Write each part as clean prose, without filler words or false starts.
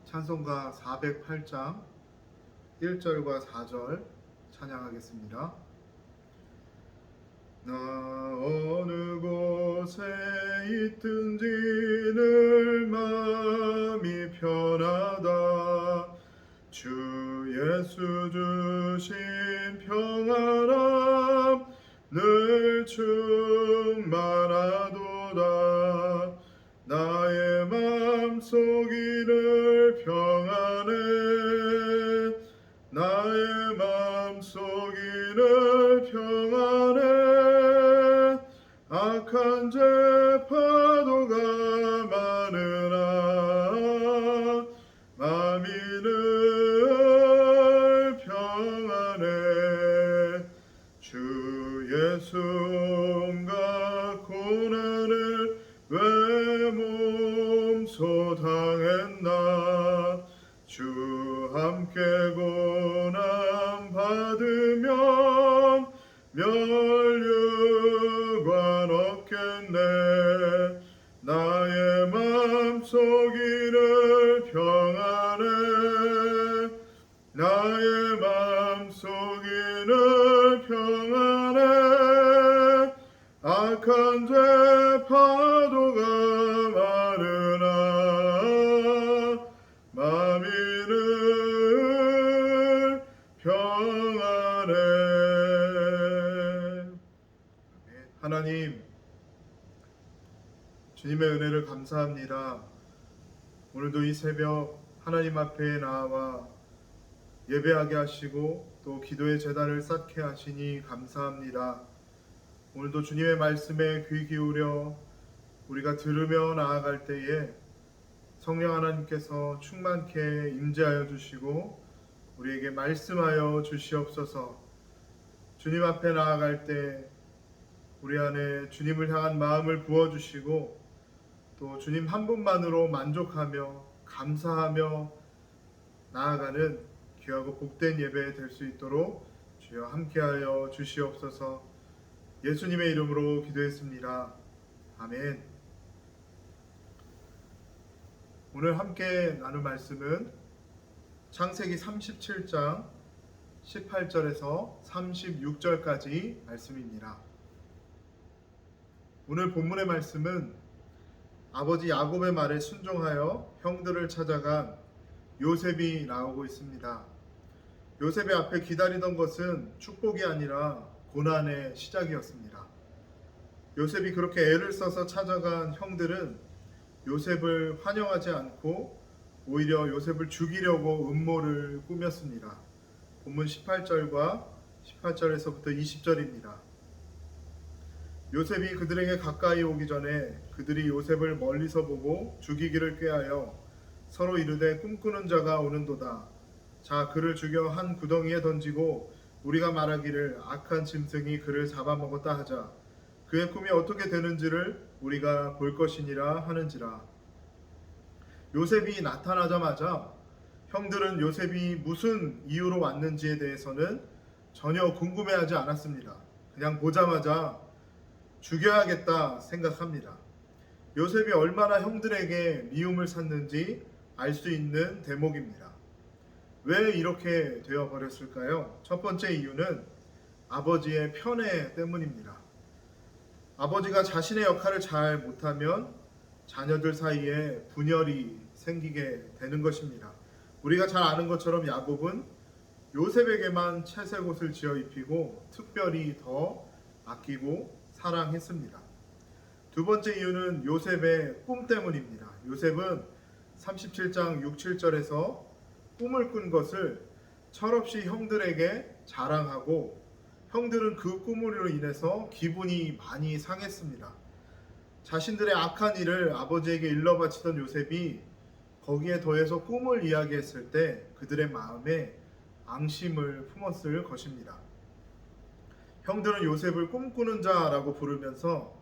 찬송가 408장 1절과 4절 찬양하겠습니다. 나 어느 곳에 있든지 늘 마음이 편하다. 주 예수 주신 평안함 늘 충만하도다. 나의 맘속이 늘 평안해. 나의 맘속이 늘 평안해. 악한 죄 파도가 많으나 마음이 늘 평안해. 주 예수 온갖 고난을 왜 몸소 당했나. 주 함께 고난 받으면 멸류관 없겠네. 나의 맘속이 늘 평안해. 나의 맘속이 늘 평안해. 악한 죄 파도가 많으나 마음이 늘 평안해. 하나님, 주님의 은혜를 감사합니다. 오늘도 이 새벽 하나님 앞에 나와 예배하게 하시고 또 기도의 제단을 쌓게 하시니 감사합니다. 오늘도 주님의 말씀에 귀 기울여 우리가 들으며 나아갈 때에 성령 하나님께서 충만케 임재하여 주시고 우리에게 말씀하여 주시옵소서. 주님 앞에 나아갈 때 우리 안에 주님을 향한 마음을 부어주시고 또 주님 한 분만으로 만족하며 감사하며 나아가는 귀하고 복된 예배 될 수 있도록 주여 함께하여 주시옵소서. 예수님의 이름으로 기도했습니다. 아멘. 오늘 함께 나눌 말씀은 창세기 37장 18절에서 36절까지 말씀입니다. 오늘 본문의 말씀은 아버지 야곱의 말에 순종하여 형들을 찾아간 요셉이 나오고 있습니다. 요셉의 앞에 기다리던 것은 축복이 아니라 고난의 시작이었습니다. 요셉이 그렇게 애를 써서 찾아간 형들은 요셉을 환영하지 않고 오히려 요셉을 죽이려고 음모를 꾸몄습니다. 본문 18절과 18절에서부터 20절입니다. 요셉이 그들에게 가까이 오기 전에 그들이 요셉을 멀리서 보고 죽이기를 꾀하여 서로 이르되 꿈꾸는 자가 오는도다. 자, 그를 죽여 한 구덩이에 던지고 우리가 말하기를 악한 짐승이 그를 잡아먹었다 하자. 그의 꿈이 어떻게 되는지를 우리가 볼 것이니라 하는지라. 요셉이 나타나자마자 형들은 요셉이 무슨 이유로 왔는지에 대해서는 전혀 궁금해하지 않았습니다. 그냥 보자마자 죽여야겠다 생각합니다. 요셉이 얼마나 형들에게 미움을 샀는지 알 수 있는 대목입니다. 왜 이렇게 되어버렸을까요? 첫 번째 이유는 아버지의 편애 때문입니다. 아버지가 자신의 역할을 잘 못하면 자녀들 사이에 분열이 생기게 되는 것입니다. 우리가 잘 아는 것처럼 야곱은 요셉에게만 채색 옷을 지어 입히고 특별히 더 아끼고 사랑했습니다. 두 번째 이유는 요셉의 꿈 때문입니다. 요셉은 37장 6, 7절에서 꿈을 꾼 것을 철없이 형들에게 자랑하고 형들은 그 꿈으로 인해서 기분이 많이 상했습니다. 자신들의 악한 일을 아버지에게 일러바치던 요셉이 거기에 더해서 꿈을 이야기했을 때 그들의 마음에 앙심을 품었을 것입니다. 형들은 요셉을 꿈꾸는 자라고 부르면서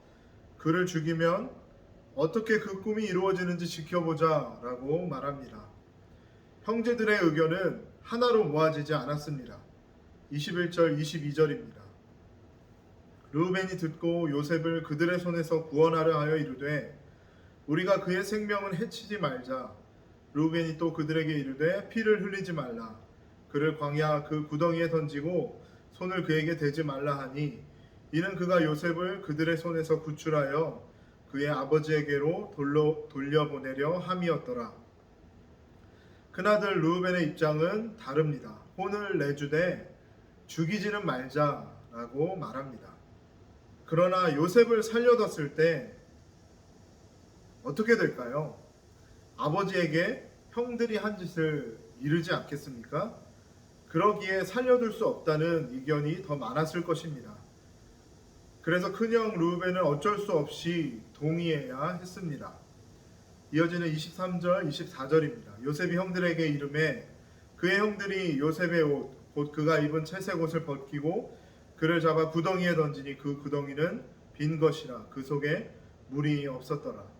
그를 죽이면 어떻게 그 꿈이 이루어지는지 지켜보자 라고 말합니다. 형제들의 의견은 하나로 모아지지 않았습니다. 21절 22절입니다. 르우벤이 듣고 요셉을 그들의 손에서 구원하려 하여 이르되 우리가 그의 생명을 해치지 말자. 르우벤이 또 그들에게 이르되 피를 흘리지 말라. 그를 광야 그 구덩이에 던지고 손을 그에게 대지 말라 하니 이는 그가 요셉을 그들의 손에서 구출하여 그의 아버지에게로 돌려보내려 함이었더라. 그나들 르우벤의 입장은 다릅니다. 혼을 내주되 죽이지는 말자라고 말합니다. 그러나 요셉을 살려뒀을 때 어떻게 될까요? 아버지에게 형들이 한 짓을 이르지 않겠습니까? 그러기에 살려둘 수 없다는 의견이 더 많았을 것입니다. 그래서 큰형 르우벤은 어쩔 수 없이 동의해야 했습니다. 이어지는 23절, 24절입니다. 요셉이 형들에게 이르매 그의 형들이 요셉의 옷, 곧 그가 입은 채색 옷을 벗기고 그를 잡아 구덩이에 던지니 그 구덩이는 빈 것이라 그 속에 물이 없었더라.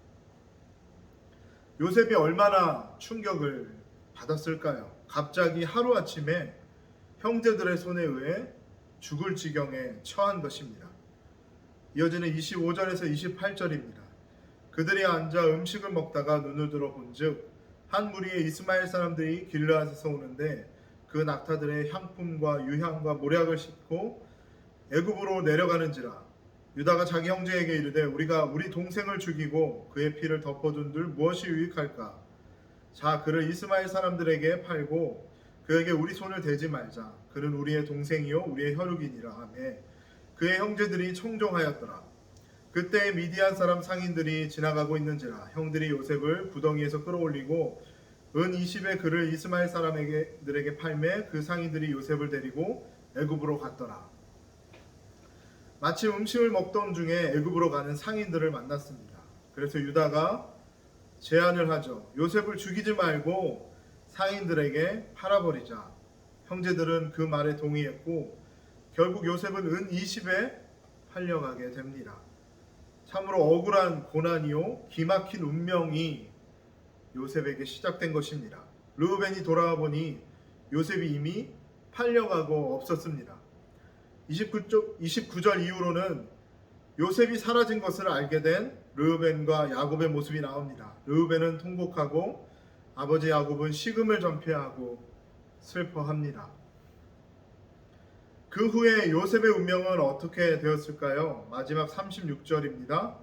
요셉이 얼마나 충격을 받았을까요? 갑자기 하루아침에 형제들의 손에 의해 죽을 지경에 처한 것입니다. 이어지는 25절에서 28절입니다. 그들이 앉아 음식을 먹다가 눈을 들어 본즉 한 무리의 이스마엘 사람들이 길르앗에서 오는데 그 낙타들의 향품과 유향과 모략을 싣고 애굽으로 내려가는지라. 유다가 자기 형제에게 이르되 우리가 우리 동생을 죽이고 그의 피를 덮어둔들 무엇이 유익할까? 자, 그를 이스마엘 사람들에게 팔고 그에게 우리 손을 대지 말자. 그는 우리의 동생이요 우리의 혈육이니라 하매 그의 형제들이 청종하였더라. 그때 미디안 사람 상인들이 지나가고 있는지라 형들이 요셉을 구덩이에서 끌어올리고 은 20의 그를 이스마엘 사람들에게 팔매 그 상인들이 요셉을 데리고 애굽으로 갔더라. 마침 음식을 먹던 중에 애굽으로 가는 상인들을 만났습니다. 그래서 유다가 제안을 하죠. 요셉을 죽이지 말고 상인들에게 팔아버리자. 형제들은 그 말에 동의했고 결국 요셉은 은 20에 팔려가게 됩니다. 참으로 억울한 고난이요 기막힌 운명이 요셉에게 시작된 것입니다. 르우벤이 돌아와 보니 요셉이 이미 팔려가고 없었습니다. 29절 이후로는 요셉이 사라진 것을 알게 된 르우벤과 야곱의 모습이 나옵니다. 르우벤은 통곡하고 아버지 야곱은 식음을 전폐하고 슬퍼합니다. 그 후에 요셉의 운명은 어떻게 되었을까요? 마지막 36절입니다.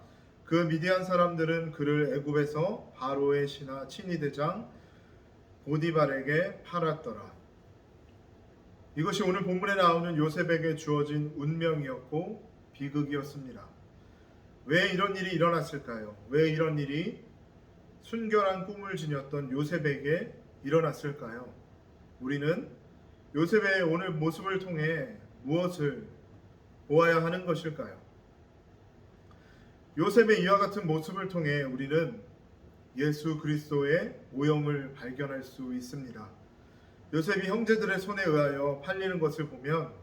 그 미디안 사람들은 그를 애굽에서 바로의 신하 친위대장 보디발에게 팔았더라. 이것이 오늘 본문에 나오는 요셉에게 주어진 운명이었고 비극이었습니다. 왜 이런 일이 일어났을까요? 왜 이런 일이 순결한 꿈을 지녔던 요셉에게 일어났을까요? 우리는 요셉의 오늘 모습을 통해 무엇을 보아야 하는 것일까요? 요셉의 이와 같은 모습을 통해 우리는 예수 그리스도의 오형을 발견할 수 있습니다. 요셉이 형제들의 손에 의하여 팔리는 것을 보면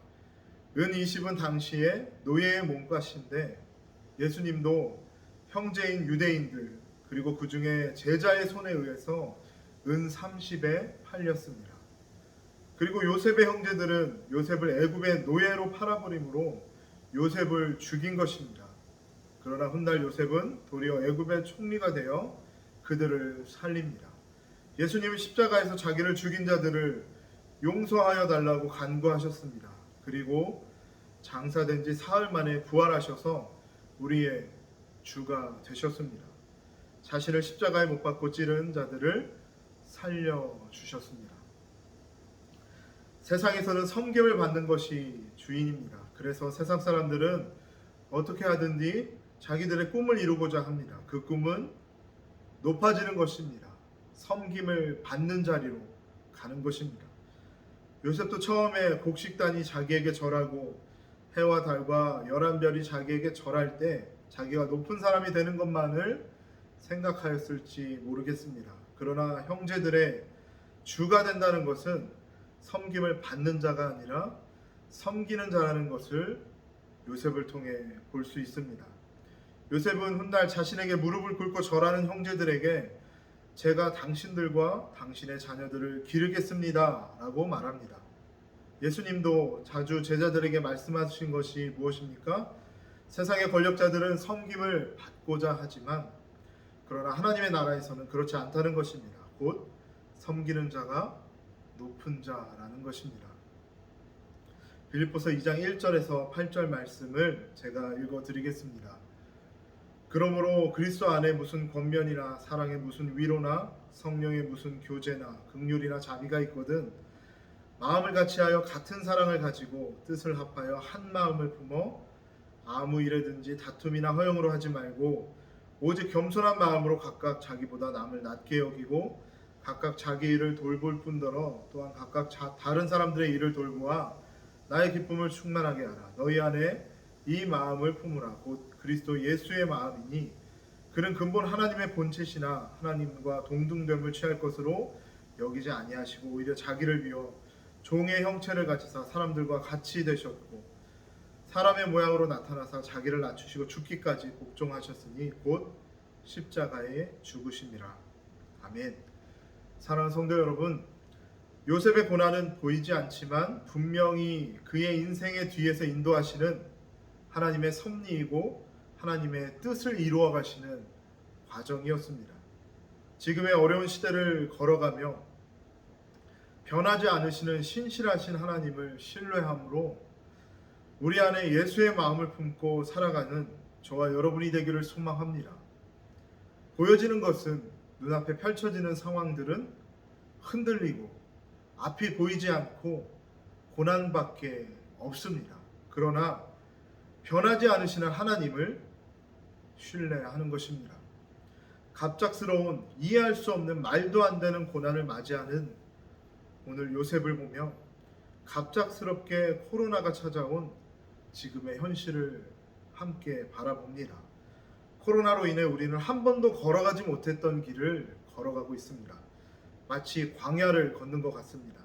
은 20은 당시에 노예의 몸값인데 예수님도 형제인 유대인들 그리고 그 중에 제자의 손에 의해서 은 30에 팔렸습니다. 그리고 요셉의 형제들은 요셉을 애굽의 노예로 팔아버림으로 요셉을 죽인 것입니다. 그러나 훗날 요셉은 도리어 애굽의 총리가 되어 그들을 살립니다. 예수님은 십자가에서 자기를 죽인 자들을 용서하여 달라고 간구하셨습니다. 그리고 장사된 지 사흘 만에 부활하셔서 우리의 주가 되셨습니다. 자신을 십자가에 못 박고 찌른 자들을 살려주셨습니다. 세상에서는 섬김을 받는 것이 주인입니다. 그래서 세상 사람들은 어떻게 하든지 자기들의 꿈을 이루고자 합니다. 그 꿈은 높아지는 것입니다. 섬김을 받는 자리로 가는 것입니다. 요셉도 처음에 곡식단이 자기에게 절하고 해와 달과 11별이 자기에게 절할 때 자기가 높은 사람이 되는 것만을 생각하였을지 모르겠습니다. 그러나 형제들의 주가 된다는 것은 섬김을 받는 자가 아니라 섬기는 자라는 것을 요셉을 통해 볼 수 있습니다. 요셉은 훗날 자신에게 무릎을 꿇고 절하는 형제들에게 제가 당신들과 당신의 자녀들을 기르겠습니다 라고 말합니다. 예수님도 자주 제자들에게 말씀하신 것이 무엇입니까? 세상의 권력자들은 섬김을 받고자 하지만 그러나 하나님의 나라에서는 그렇지 않다는 것입니다. 곧 섬기는 자가 높은 자라는 것입니다. 빌립보서 2장 1절에서 8절 말씀을 제가 읽어드리겠습니다. 그러므로 그리스도 안에 무슨 권면이나 사랑의 무슨 위로나 성령의 무슨 교제나 긍휼이나 자비가 있거든 마음을 같이하여 같은 사랑을 가지고 뜻을 합하여 한 마음을 품어 아무 일에든지 다툼이나 허영으로 하지 말고 오직 겸손한 마음으로 각각 자기보다 남을 낮게 여기고 각각 자기 일을 돌볼 뿐더러 또한 각각 다른 사람들의 일을 돌보아 나의 기쁨을 충만하게 하라. 너희 안에 이 마음을 품으라. 곧 그리스도 예수의 마음이니 그는 근본 하나님의 본체시나 하나님과 동등됨을 취할 것으로 여기지 아니하시고 오히려 자기를 비워 종의 형체를 가지사 사람들과 같이 되셨고 사람의 모양으로 나타나사 자기를 낮추시고 죽기까지 복종하셨으니 곧 십자가에 죽으심이라. 아멘. 사랑하는 성도 여러분, 요셉의 고난은 보이지 않지만 분명히 그의 인생의 뒤에서 인도하시는 하나님의 섭리이고 하나님의 뜻을 이루어 가시는 과정이었습니다. 지금의 어려운 시대를 걸어가며 변하지 않으시는 신실하신 하나님을 신뢰함으로 우리 안에 예수의 마음을 품고 살아가는 저와 여러분이 되기를 소망합니다. 보여지는 것은 눈앞에 펼쳐지는 상황들은 흔들리고 앞이 보이지 않고 고난밖에 없습니다. 그러나 변하지 않으시는 하나님을 신뢰하는 것입니다. 갑작스러운 이해할 수 없는 말도 안 되는 고난을 맞이하는 오늘 요셉을 보며 갑작스럽게 코로나가 찾아온 지금의 현실을 함께 바라봅니다. 코로나로 인해 우리는 한 번도 걸어가지 못했던 길을 걸어가고 있습니다. 마치 광야를 걷는 것 같습니다.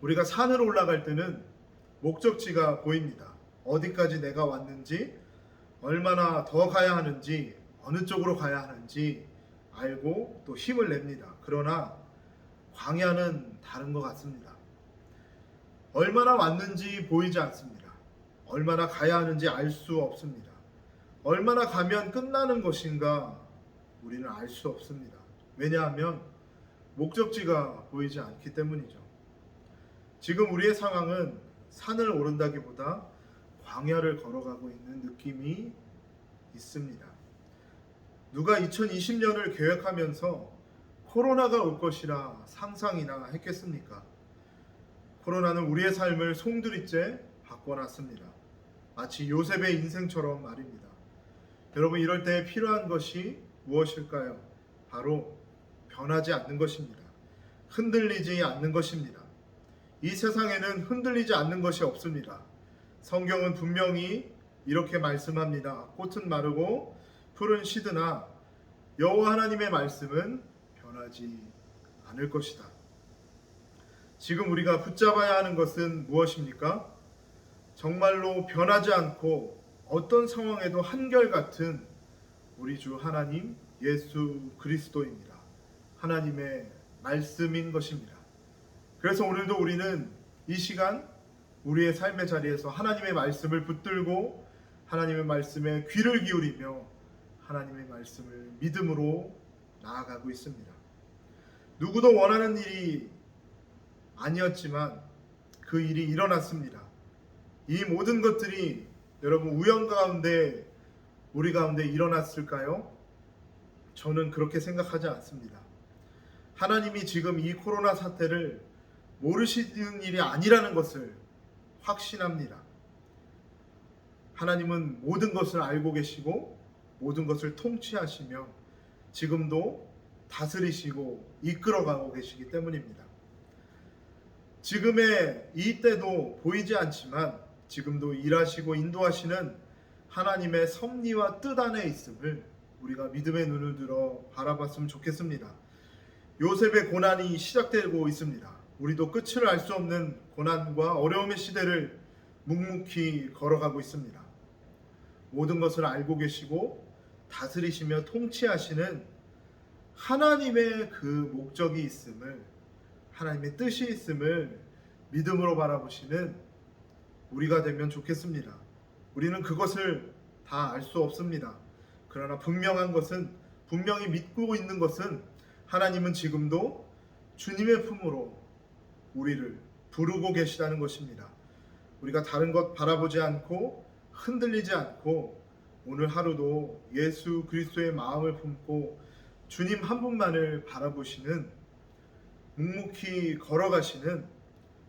우리가 산을 올라갈 때는 목적지가 보입니다. 어디까지 내가 왔는지, 얼마나 더 가야 하는지, 어느 쪽으로 가야 하는지 알고 또 힘을 냅니다. 그러나 광야는 다른 것 같습니다. 얼마나 왔는지 보이지 않습니다. 얼마나 가야 하는지 알 수 없습니다. 얼마나 가면 끝나는 것인가 우리는 알 수 없습니다. 왜냐하면 목적지가 보이지 않기 때문이죠. 지금 우리의 상황은 산을 오른다기보다 광야를 걸어가고 있는 느낌이 있습니다. 누가 2020년을 계획하면서 코로나가 올 것이라 상상이나 했겠습니까? 코로나는 우리의 삶을 송두리째 바꿔놨습니다. 마치 요셉의 인생처럼 말입니다. 여러분, 이럴 때 필요한 것이 무엇일까요? 바로 변하지 않는 것입니다. 흔들리지 않는 것입니다. 이 세상에는 흔들리지 않는 것이 없습니다. 성경은 분명히 이렇게 말씀합니다. 꽃은 마르고 풀은 시드나 여호와 하나님의 말씀은 변하지 않을 것이다. 지금 우리가 붙잡아야 하는 것은 무엇입니까? 정말로 변하지 않고 어떤 상황에도 한결같은 우리 주 하나님 예수 그리스도입니다. 하나님의 말씀인 것입니다. 그래서 오늘도 우리는 이 시간 우리의 삶의 자리에서 하나님의 말씀을 붙들고 하나님의 말씀에 귀를 기울이며 하나님의 말씀을 믿음으로 나아가고 있습니다. 누구도 원하는 일이 아니었지만 그 일이 일어났습니다. 이 모든 것들이 여러분 우연 가운데 우리 가운데 일어났을까요? 저는 그렇게 생각하지 않습니다. 하나님이 지금 이 코로나 사태를 모르시는 일이 아니라는 것을 확신합니다. 하나님은 모든 것을 알고 계시고 모든 것을 통치하시며 지금도 다스리시고 이끌어가고 계시기 때문입니다. 지금의 이 때도 보이지 않지만 지금도 일하시고 인도하시는 하나님의 섭리와 뜻 안에 있음을 우리가 믿음의 눈을 들어 바라봤으면 좋겠습니다. 요셉의 고난이 시작되고 있습니다. 우리도 끝을 알 수 없는 고난과 어려움의 시대를 묵묵히 걸어가고 있습니다. 모든 것을 알고 계시고 다스리시며 통치하시는 하나님의 그 목적이 있음을, 하나님의 뜻이 있음을 믿음으로 바라보시는 우리가 되면 좋겠습니다. 우리는 그것을 다 알 수 없습니다. 그러나 분명한 것은, 분명히 믿고 있는 것은 하나님은 지금도 주님의 품으로 우리를 부르고 계시다는 것입니다. 우리가 다른 것 바라보지 않고 흔들리지 않고 오늘 하루도 예수 그리스도의 마음을 품고 주님 한 분만을 바라보시는, 묵묵히 걸어가시는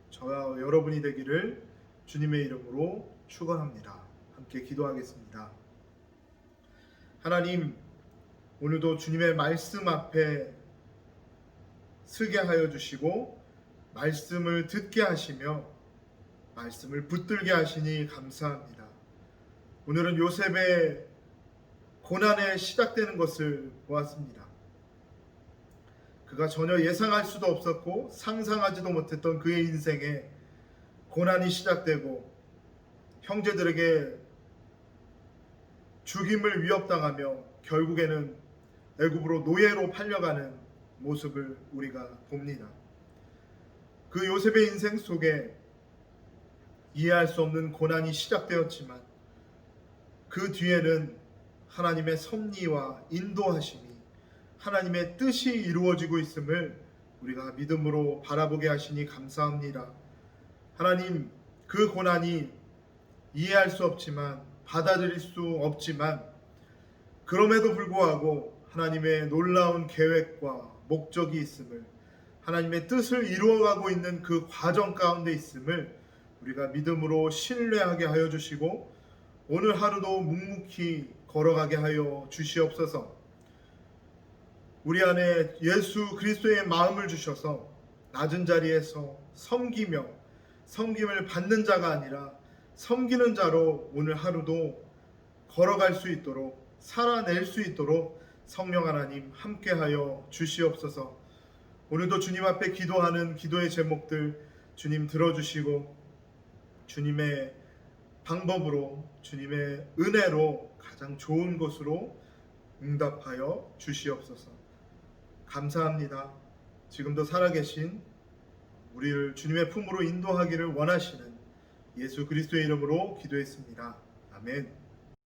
저와 여러분이 되기를 주님의 이름으로 축원합니다. 함께 기도하겠습니다. 하나님, 오늘도 주님의 말씀 앞에 서게 하여 주시고 말씀을 듣게 하시며 말씀을 붙들게 하시니 감사합니다. 오늘은 요셉의 고난에 시작되는 것을 보았습니다. 그가 전혀 예상할 수도 없었고 상상하지도 못했던 그의 인생에 고난이 시작되고 형제들에게 죽임을 위협당하며 결국에는 애굽으로 노예로 팔려가는 모습을 우리가 봅니다. 그 요셉의 인생 속에 이해할 수 없는 고난이 시작되었지만 그 뒤에는 하나님의 섭리와 인도하심이, 하나님의 뜻이 이루어지고 있음을 우리가 믿음으로 바라보게 하시니 감사합니다. 하나님, 그 고난이 이해할 수 없지만, 받아들일 수 없지만, 그럼에도 불구하고 하나님의 놀라운 계획과 목적이 있음을, 하나님의 뜻을 이루어가고 있는 그 과정 가운데 있음을 우리가 믿음으로 신뢰하게 하여 주시고 오늘 하루도 묵묵히 걸어가게 하여 주시옵소서. 우리 안에 예수 그리스도의 마음을 주셔서 낮은 자리에서 섬기며 섬김을 받는 자가 아니라 섬기는 자로 오늘 하루도 걸어갈 수 있도록, 살아낼 수 있도록 성령 하나님 함께하여 주시옵소서. 오늘도 주님 앞에 기도하는 기도의 제목들 주님 들어주시고 주님의 방법으로, 주님의 은혜로 가장 좋은 것으로 응답하여 주시옵소서. 감사합니다. 지금도 살아계신 우리를 주님의 품으로 인도하기를 원하시는 예수 그리스도의 이름으로 기도했습니다. 아멘.